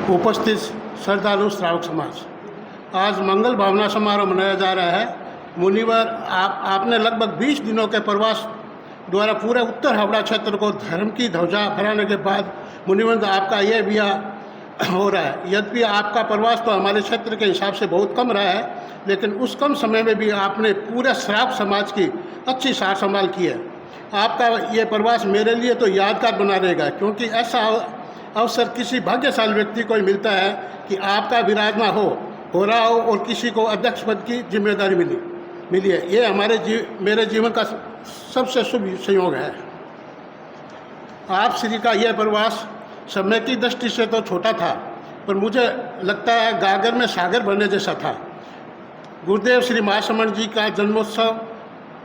उपस्थित श्रद्धालु श्रावक समाज, आज मंगल भावना समारोह मनाया जा रहा है। मुनिवर आपने लगभग 20 दिनों के प्रवास द्वारा पूरे उत्तर हावड़ा क्षेत्र को धर्म की ध्वजा फहराने के बाद मुनिवंद आपका यह भी हो रहा है। यद्यपि आपका प्रवास तो हमारे क्षेत्र के हिसाब से बहुत कम रहा है, लेकिन उस कम समय में भी आपने पूरे श्रावक समाज की अच्छी सार संभाल की है। आपका ये प्रवास मेरे लिए तो यादगार बना रहेगा, क्योंकि ऐसा अवसर किसी भाग्यशाली व्यक्ति को ही मिलता है कि आपका विराजमान हो रहा हो और किसी को अध्यक्ष पद की जिम्मेदारी मिली है। ये मेरे जीवन का सबसे शुभ संयोग है। आप श्री का यह प्रवास समय की दृष्टि से तो छोटा था, पर मुझे लगता है गागर में सागर भरने जैसा था। गुरुदेव श्री महासमण जी का जन्मोत्सव,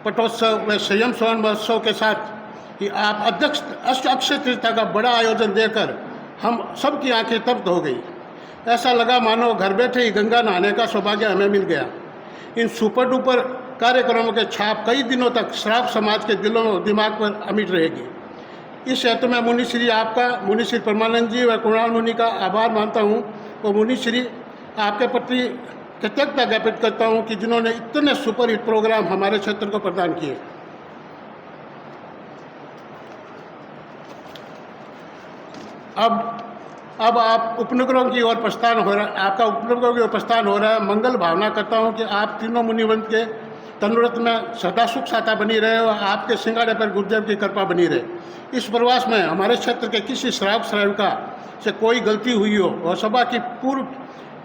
पटोत्सव व संयम स्वर्ण महोत्सव के साथ कि आप अध्यक्ष अक्षय तृतीया का बड़ा आयोजन देकर हम सब की आंखें तप्त हो गई। ऐसा लगा मानो घर बैठे ही गंगा नहाने का सौभाग्य हमें मिल गया। इन सुपर डुपर कार्यक्रमों के छाप कई दिनों तक श्रावक समाज के दिलों और दिमाग पर अमिट रहेगी। इस हेतु मैं मुनिश्री आपका, मुनिश्री परमानंद जी व कुणाल मुनि का आभार मानता हूँ और मुनिश्री आपके प्रति कृतज्ञता ज्ञापित करता हूँ कि जिन्होंने इतने सुपरहिट प्रोग्राम हमारे क्षेत्र को प्रदान किए। अब आप उपनगरों की ओर प्रस्थान हो रहा है, आपका उपनगरों की ओर प्रस्थान हो रहा है। मंगल भावना करता हूँ कि आप तीनों मुनिवंत के तनुरत में सदा सुख साता बनी रहे और आपके सिंगाड़े पर गुरुदेव की कृपा बनी रहे। इस प्रवास में हमारे क्षेत्र के किसी श्रावक श्राविका से कोई गलती हुई हो और सभा की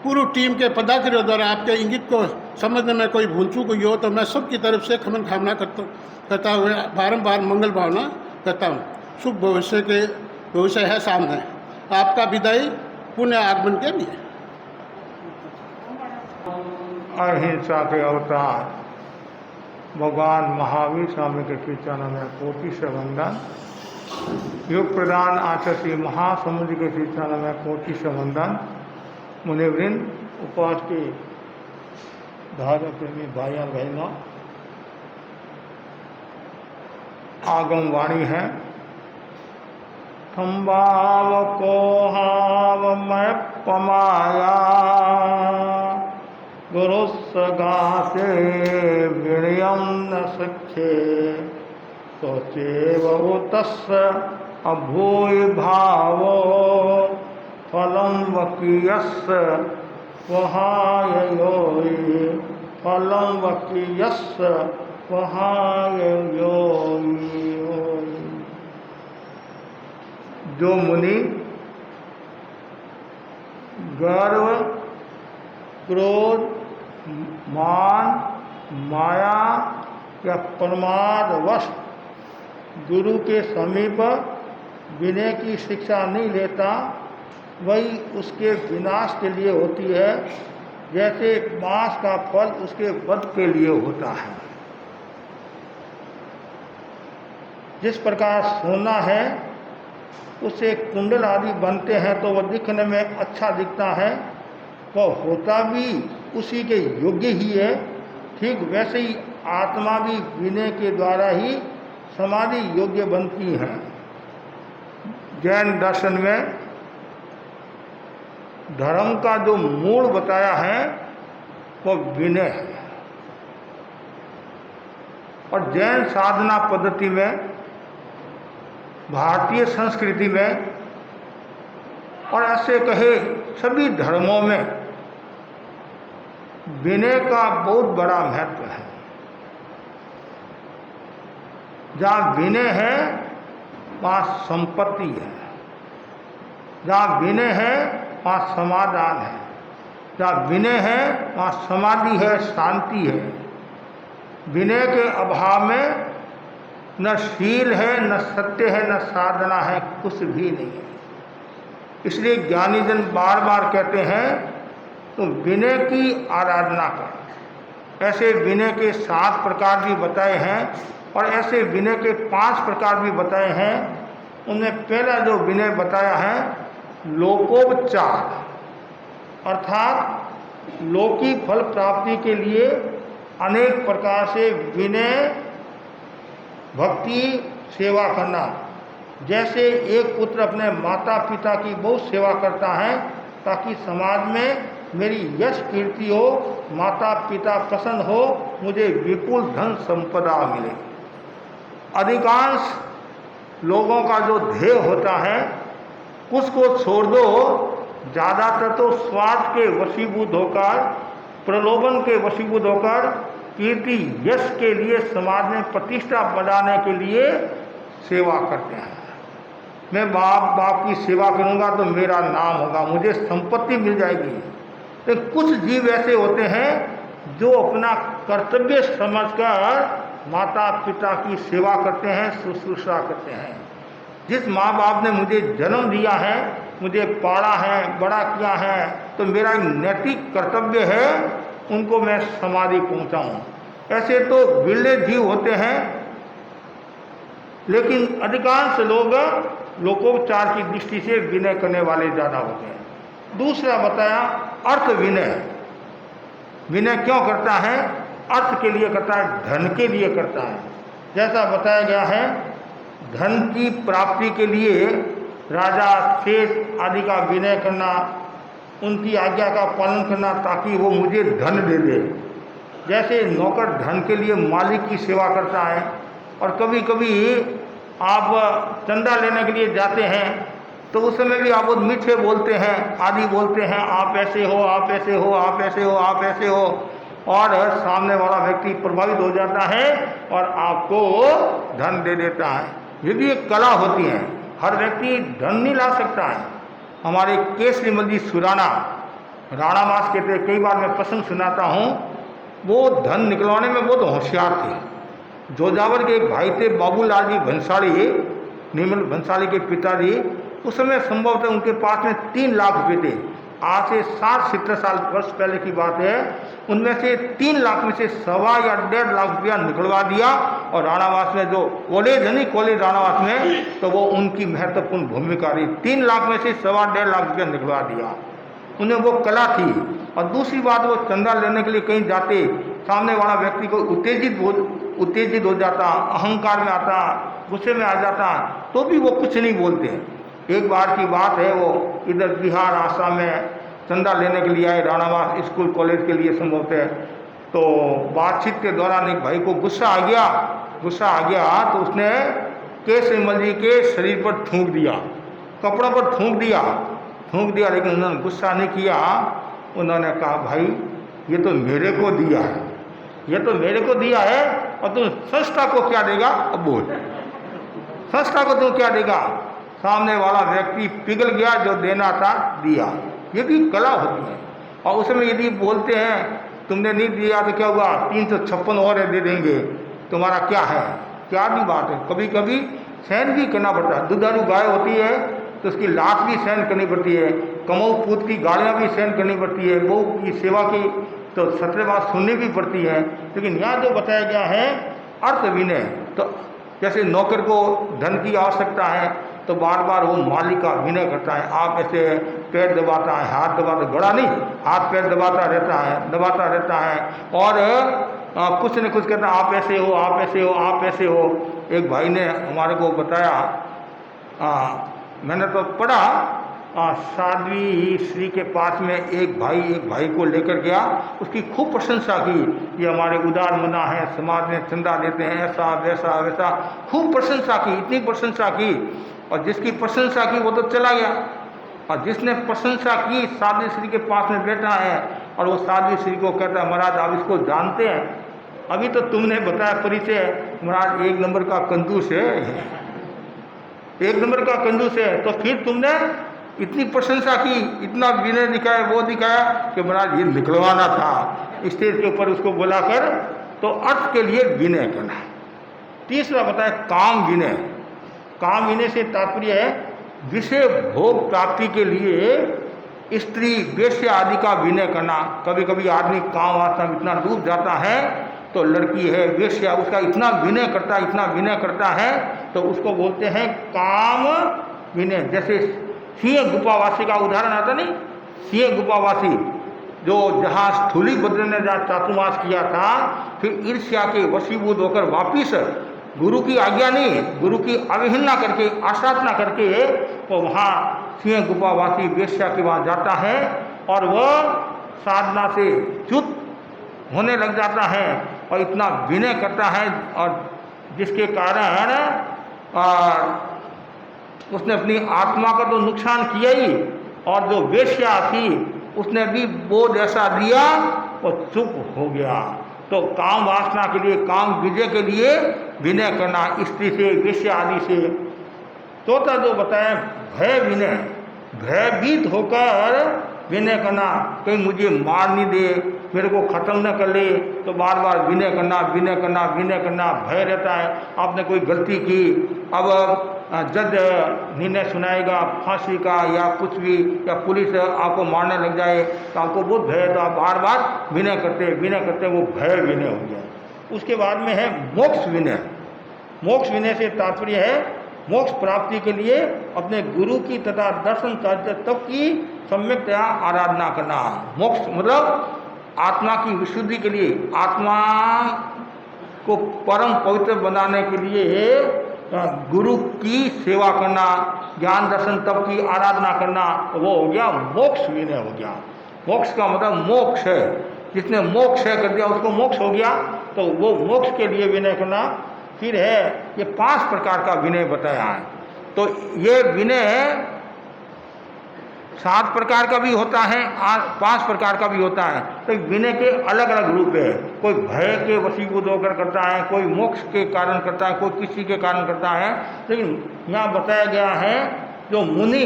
पूर्व टीम के पदाधिकारियों द्वारा आपके इंगित को समझने में कोई भूल चूक हुई हो तो मैं सबकी तरफ से क्षमा कामना करता हुए बारंबार मंगल भावना करता हूँ। शुभ भविष्य है सामने। आपका विदाई पुण्य आगमन के लिए। अहिंसा के अवतार भगवान महावीर स्वामी के चरणों में कोटि से वंदन। योग प्रदान आचार्य महासमुद्र के चरणों में कोटि से वंदन। मुनिवृंद, उपस्थित धर्म प्रेमी भाइयों बहनों, आगम वाणी है। संभाव को हाव मैं पमाया, गुरु सगासे विनयम न सखे, सोचे वो तस् अभूय भावो, फलम वकीयस वहायोई, फलम वकीयस वहायोई। जो मुनि गर्व, क्रोध, मान, माया या प्रमादवश गुरु के समीप विनय की शिक्षा नहीं लेता, वही उसके विनाश के लिए होती है, जैसे बांस का फल उसके वध के लिए होता है। जिस प्रकार सोना है उससे कुंडल आदि बनते हैं तो वह दिखने में अच्छा दिखता है, वह होता भी उसी के योग्य ही है। ठीक वैसे ही आत्मा भी विनय के द्वारा ही समाधि योग्य बनती है। जैन दर्शन में धर्म का जो मूल बताया है वह विनय है, और जैन साधना पद्धति में, भारतीय संस्कृति में और ऐसे कहे सभी धर्मों में विनय का बहुत बड़ा महत्व है। जहाँ विनय है वहाँ संपत्ति है, जहाँ विनय है वहाँ समाधान है, जहाँ विनय है वहाँ समाधि है, शांति है। विनय के अभाव में न शील है, न सत्य है, न साधना है, कुछ भी नहीं है। इसलिए ज्ञानी जन बार बार कहते हैं तो विनय की आराधना कर। ऐसे विनय के 7 प्रकार भी बताए हैं और ऐसे विनय के 5 प्रकार भी बताए हैं। उनमें पहला जो विनय बताया है लोकोपचार, अर्थात लौकिक फल प्राप्ति के लिए अनेक प्रकार से विनय, भक्ति, सेवा करना। जैसे एक पुत्र अपने माता पिता की बहुत सेवा करता है, ताकि समाज में मेरी यश कीर्ति हो, माता पिता प्रसन्न हो, मुझे विपुल धन संपदा मिले। अधिकांश लोगों का जो ध्येय होता है उसको छोड़ दो, ज़्यादातर तो स्वार्थ के वशीभूत होकर, प्रलोभन के वशीभूत होकर, कीर्ति यश के लिए, समाज में प्रतिष्ठा बढ़ाने के लिए सेवा करते हैं। मैं बाप की सेवा करूंगा तो मेरा नाम होगा, मुझे संपत्ति मिल जाएगी। तो कुछ जीव ऐसे होते हैं जो अपना कर्तव्य समझकर माता पिता की सेवा करते हैं, शुश्रूषा करते हैं। जिस माँ बाप ने मुझे जन्म दिया है, मुझे पाला है, बड़ा किया है, तो मेरा नैतिक कर्तव्य है उनको मैं समाधि पहुँचाऊँ। ऐसे तो बिरले जीव होते हैं, लेकिन अधिकांश लोग लोकोपचार की दृष्टि से विनय करने वाले ज़्यादा होते हैं। दूसरा बताया अर्थ विनय। विनय क्यों करता है? अर्थ के लिए करता है, धन के लिए करता है। जैसा बताया गया है, धन की प्राप्ति के लिए राजा सेठ आदि का विनय करना, उनकी आज्ञा का पालन करना ताकि वो मुझे धन दे दे। जैसे नौकर धन के लिए मालिक की सेवा करता है, और कभी कभी आप चंदा लेने के लिए जाते हैं तो उस समय भी आप बहुत मीठे बोलते हैं, आदि बोलते हैं, आप ऐसे हो, आप ऐसे हो, आप ऐसे हो, आप ऐसे हो, और सामने वाला व्यक्ति प्रभावित हो जाता है और आपको धन दे देता है। ये भी एक कला होती है, हर व्यक्ति धन नहीं ला सकता है। हमारे केसरीमल जी सुराना, राणा मास कहते, कई बार मैं प्रसंग सुनाता हूँ, वो धन निकलवाने में बहुत होशियार थे। जोजावर के एक भाई थे बाबूलाल जी भंसाली, निर्मल भंसाली के पिताजी। उस समय संभवतः उनके पास में 3 लाख रुपये थे। आज से 60-70 साल वर्ष पहले की बात है। उनमें से 3 लाख में से 1.25 या 1.5 लाख रुपया निकलवा दिया, और राणावास में जो कॉलेज है नहीं, कॉलेज राणावास में, तो वो उनकी महत्वपूर्ण भूमिका रही। 3 लाख में से 1.25-1.5 लाख रुपया निकलवा दिया। उन्हें वो कला थी। और दूसरी बात, वो चंदा लेने के लिए कहीं जाते, सामने वाला व्यक्ति को उत्तेजित हो जाता, अहंकार में आता, गुस्से में आ जाता, तो भी वो कुछ नहीं बोलते। एक बार की बात है, वो इधर बिहार आसाम में चंदा लेने के लिए आए, राणावास स्कूल कॉलेज के लिए संभवतः। तो बातचीत के दौरान एक भाई को गुस्सा आ गया तो उसने केसरीमल जी के शरीर पर थूक दिया, कपड़ों पर थूक दिया, लेकिन उन्होंने गुस्सा नहीं किया। उन्होंने कहा, भाई ये तो मेरे को दिया है, ये तो मेरे को दिया है, और तुम संस्था को क्या देगा? अब बोल, संस्था को तुम क्या देगा? सामने वाला व्यक्ति पिघल गया, जो देना था दिया। ये भी कला होती है। और उसमें यदि बोलते हैं तुमने नहीं दिया तो क्या हुआ, 356 और दे देंगे, तुम्हारा क्या है? क्या भी बात है। कभी कभी सहन भी करना पड़ता है। दुधारू गाय होती है तो उसकी लात भी सहन करनी पड़ती है, कमऊ पूत की गालियाँ भी सहन करनी पड़ती है, बहू की सेवा की तो 17 बात सुननी भी पड़ती है। लेकिन यहाँ जो बताया गया है अर्थ विनय, तो जैसे नौकर को धन की आवश्यकता है तो बार बार वो मालिक का विनय करता है। आप ऐसे पैर दबाता है, हाथ दबाता, गड़ा नहीं, हाथ पैर दबाता रहता है, और कुछ न कुछ कहता है, आप ऐसे हो, आप ऐसे हो, आप ऐसे हो। एक भाई ने हमारे को बताया, मैंने तो पढ़ा, साध्वी श्री के पास में एक भाई को लेकर गया, उसकी खूब प्रशंसा की, ये हमारे उदार मना है, समाज में चंदा देते हैं, ऐसा वैसा वैसा, खूब प्रशंसा की, इतनी प्रशंसा की। और जिसकी प्रशंसा की वो तो चला गया, और जिसने प्रशंसा की साध्वी श्री के पास में बैठा है, और वो साध्वी श्री को कहता है, महाराज आप इसको जानते हैं? अभी तो तुमने बताया परिचय, महाराज 1 नंबर का कंजूस है, 1 नंबर का कंजूस है। तो फिर तुमने इतनी प्रशंसा की, इतना विनय दिखाया, वो दिखाया कि महाराज ये निकलवाना था स्टेज के ऊपर, उसको बुलाकर। तो अर्थ के लिए विनय करना। तीसरा बताया काम विनय। काम विनय से तात्पर्य है विषय भोग प्राप्ति के लिए स्त्री वेश्या आदि का विनय करना। कभी कभी आदमी काम वासना में इतना डूब जाता है, तो लड़की है वेश्या, उसका इतना विनय करता है, तो उसको बोलते हैं काम विनय। जैसे सिंह गुफावासी का उदाहरण आता नहीं, सिंह गुफावासी जो जहाँ स्थूली बद्र ने जहाँ चातुर्मास किया था, फिर ईर्ष्या के वशीभूत होकर वापिस गुरु की आज्ञा नहीं, गुरु की अवहेलना करके, आशासना करके वो वहाँ सिंह गुफावासी वेश्या के वहाँ जाता है और वह साधना से च्युत होने लग जाता है और इतना विनय करता है, और जिसके कारण उसने अपनी आत्मा का तो नुकसान किया ही, और जो वेश्या थी उसने भी बोझ ऐसा दिया और चुप हो गया। तो काम वासना के लिए, काम विजय के लिए विनय करना स्त्री से, वेश्या आदि से। चौथा जो बताया भय विनय, भयभीत होकर विनय करना, कहीं मुझे मार नहीं दे, मेरे को ख़त्म न कर ले, तो बार बार विनय करना, विनय करना, विनय करना, भय रहता है। आपने कोई गलती की, अब जज निर्णय सुनाएगा फांसी का या कुछ भी, या पुलिस आपको मारने लग जाए तो आपको बहुत भय है, तो आप बार बार विनय करते वो भय विनय हो गया। उसके बाद में है मोक्ष विनय। मोक्ष विनय से तात्पर्य है मोक्ष प्राप्ति के लिए अपने गुरु की तथा दर्शन कार्य तप की सम्यकतया आराधना करना। मोक्ष मतलब आत्मा की विशुद्धि के लिए, आत्मा को परम पवित्र बनाने के लिए गुरु की सेवा करना, ज्ञान दर्शन तप की आराधना करना, वो हो गया मोक्ष विनय हो गया। मोक्ष का मतलब मोक्ष है, जिसने मोक्ष है कर दिया उसको मोक्ष हो गया, तो वो मोक्ष के लिए विनय करना। फिर है ये 5 प्रकार का विनय बताया है। तो ये विनय 7 प्रकार का भी होता है, 5 प्रकार का भी होता है। तो विनय के अलग अलग रूप है। कोई भय के वशीभूत होकर करता है, कोई मोक्ष के कारण करता है, कोई किसी के कारण करता है। लेकिन यहाँ बताया गया है जो मुनि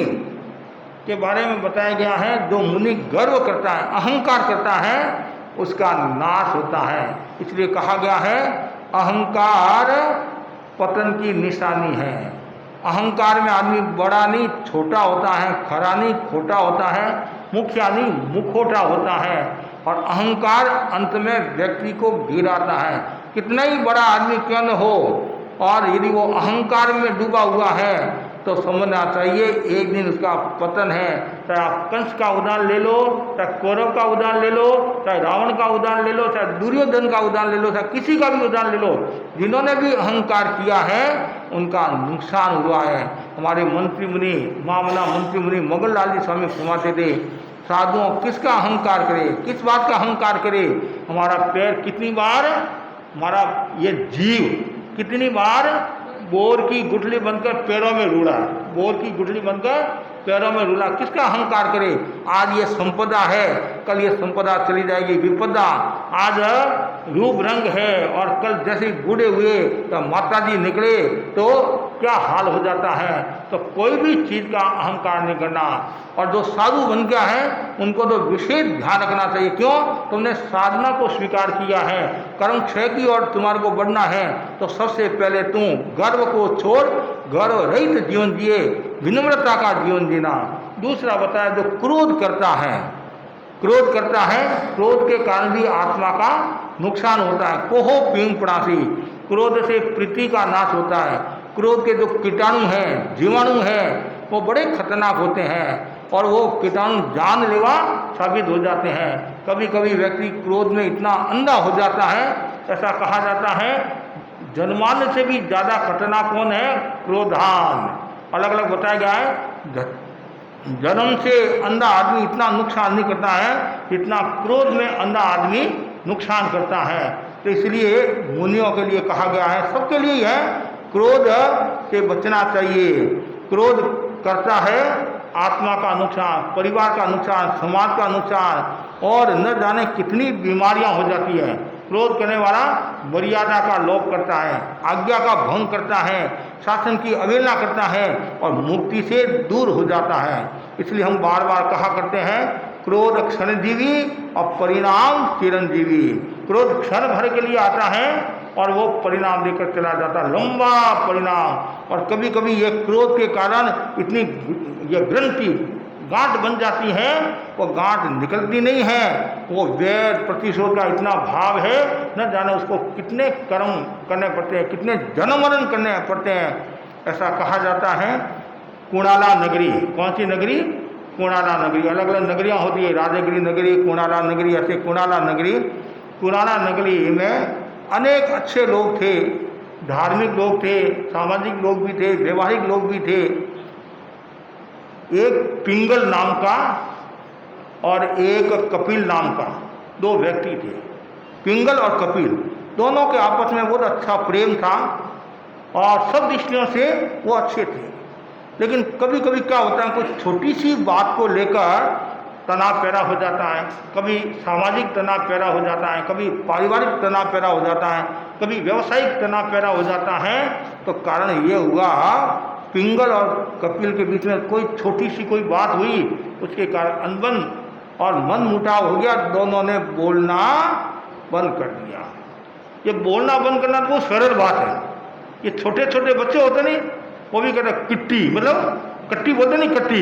के बारे में बताया गया है, जो मुनि गर्व करता है, अहंकार करता है, उसका नाश होता है। इसलिए कहा गया है अहंकार पतन की निशानी है। अहंकार में आदमी बड़ा नहीं छोटा होता है, खरा नहीं खोटा होता है, मुखिया नहीं मुखोटा होता है, और अहंकार अंत में व्यक्ति को गिराता है। कितना ही बड़ा आदमी क्यों न हो, और यदि वो अहंकार में डूबा हुआ है तो समझना चाहिए एक दिन उसका पतन है। चाहे आप कंस का उदाहरण ले लो, चाहे कौरव का उदाहरण ले लो, चाहे रावण का उदाहरण ले लो, चाहे दुर्योधन का उदाहरण ले लो, चाहे किसी का भी उदाहरण ले लो, जिन्होंने भी अहंकार किया है उनका नुकसान हुआ है। हमारे मंत्री मुनि, मामला मंत्री मुनि मंगल लाल जी स्वामी फरमाते थे, साधुओं किसका अहंकार करे, किस बात का अहंकार करे। हमारा पैर कितनी बार, हमारा ये जीव कितनी बार बोर की गुठली बनकर पैरों में रूड़ा, बोर की गुठली बनकर पैरों में रूला, किसका अहंकार करे। आज ये संपदा है, कल ये संपदा चली जाएगी, विपदा। आज रूप रंग है और कल जैसे बूढ़े हुए तो माता जी निकले तो क्या हाल हो जाता है। तो कोई भी चीज़ का अहंकार नहीं करना। और जो साधु बन गया है उनको तो विशेष ध्यान रखना चाहिए। क्यों? तुमने साधना को स्वीकार किया है, कर्म क्षय की और तुम्हारे को बढ़ना है, तो सबसे पहले तुम गर्व को छोड़ गर्व रहित जीवन जिए, विनम्रता का जीवन जीना। दूसरा बताया जो क्रोध करता है, क्रोध करता है, क्रोध के कारण भी आत्मा का नुकसान होता है। कोहो पींग पड़ासी, क्रोध से प्रीति का नाश होता है। क्रोध के जो कीटाणु हैं, जीवाणु हैं, वो बड़े खतरनाक होते हैं और वो कीटाणु जानलेवा साबित हो जाते हैं। कभी कभी व्यक्ति क्रोध में इतना अंधा हो जाता है, ऐसा कहा जाता है जन्माने से भी ज़्यादा खतरनाक कौन है? क्रोधान। अलग अलग बताया गया है, जन्म से अंधा आदमी इतना नुकसान नहीं करता है जितना क्रोध में अंधा आदमी नुकसान करता है। तो इसलिए मुनियों के लिए कहा गया है, सबके लिए है, क्रोध से बचना चाहिए। क्रोध करता है आत्मा का नुकसान, परिवार का नुकसान, समाज का नुकसान, और न जाने कितनी बीमारियां हो जाती हैं। क्रोध करने वाला मर्यादा का लोप करता है, आज्ञा का भंग करता है, शासन की अवहेलना करता है और मुक्ति से दूर हो जाता है। इसलिए हम बार बार कहा करते हैं क्रोध क्षणजीवी और परिणाम चिरंजीवी। क्रोध क्षण भर के लिए आता है और वो परिणाम लेकर चला जाता है, लंबा परिणाम। और कभी कभी ये क्रोध के कारण इतनी ये ग्रंथि गांठ बन जाती है, वो गांठ निकलती नहीं है। वो वैर प्रतिशोध का इतना भाव है, न जाने उसको कितने कर्म करने पड़ते हैं, कितने जन्म मरण करने पड़ते हैं। ऐसा कहा जाता है कुणाला नगरी, कौन सी नगरी? कुणाला नगरी। अलग अलग नगरियाँ होती है, राजगिरी नगरी, कुणाला नगरी, ऐसे कुणाला नगरी। कुणाला नगरी में अनेक अच्छे लोग थे, धार्मिक लोग थे, सामाजिक लोग भी थे, व्यवहारिक लोग भी थे। एक पिंगल नाम का और एक कपिल नाम का 2 व्यक्ति थे। पिंगल और कपिल दोनों के आपस में बहुत अच्छा प्रेम था और सब दृष्टियों से वो अच्छे थे। लेकिन कभी कभी क्या होता है, कुछ छोटी सी बात को लेकर तनाव पैदा हो जाता है, कभी सामाजिक तनाव पैदा हो जाता है, कभी पारिवारिक तनाव पैदा हो जाता है, कभी व्यावसायिक तनाव पैदा हो जाता है। तो कारण ये हुआ पिंगल और कपिल के बीच में कोई छोटी सी कोई बात हुई, उसके कारण अनबन और मन मुटाव हो गया, दोनों ने बोलना बंद कर दिया। ये बोलना बंद करना तो बहुत सरल बात है। ये छोटे छोटे बच्चे होते नहीं, वो भी कहते किट्टी, मतलब कट्टी बोलते नहीं, कट्टी,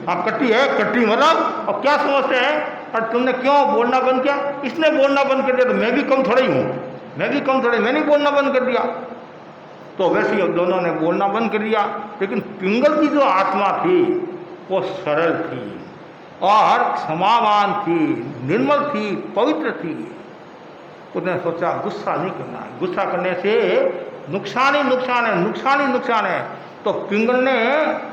हाँ कट्टी है, कट्टी मतलब, और क्या समझते हैं, और तुमने क्यों बोलना बंद किया, इसने बोलना बंद कर दिया तो मैं भी कम थोड़ा ही हूँ, मैं भी कम थोड़ा, मैंने बोलना बंद कर दिया। तो वैसे ही दोनों ने बोलना बंद कर दिया। लेकिन पिंगल की जो आत्मा थी वो सरल थी और क्षमावान थी, निर्मल थी, पवित्र थी। उसने सोचा गुस्सा नहीं करना है, गुस्सा करने से नुकसान ही नुकसान है, नुकसान ही नुकसान है। तो पिंगल ने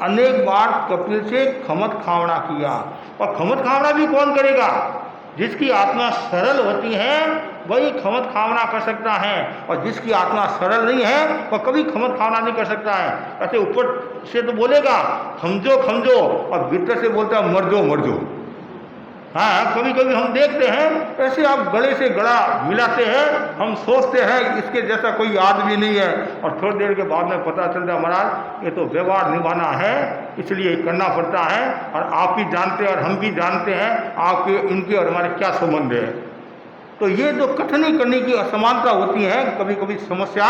अनेक बार कपिल से खमत खावड़ा किया, और खमत खावड़ा भी कौन करेगा, जिसकी आत्मा सरल होती है वही खमत खावड़ा कर सकता है, और जिसकी आत्मा सरल नहीं है वह कभी खमत खावड़ा नहीं कर सकता है। ऐसे ऊपर से तो बोलेगा समझो समझो, और भीतर से बोलता है मर जाओ। हाँ, कभी कभी हम देखते हैं ऐसे आप गले से गला मिलाते हैं, हम सोचते हैं इसके जैसा कोई आदमी नहीं है, और थोड़ी देर के बाद में पता चलता है महाराज ये तो व्यवहार निभाना है, इसलिए करना पड़ता है, और आप भी जानते हैं और हम भी जानते हैं आपके इनके और हमारे क्या संबंध है। तो ये जो कथनी करने की असमानता होती है कभी कभी समस्या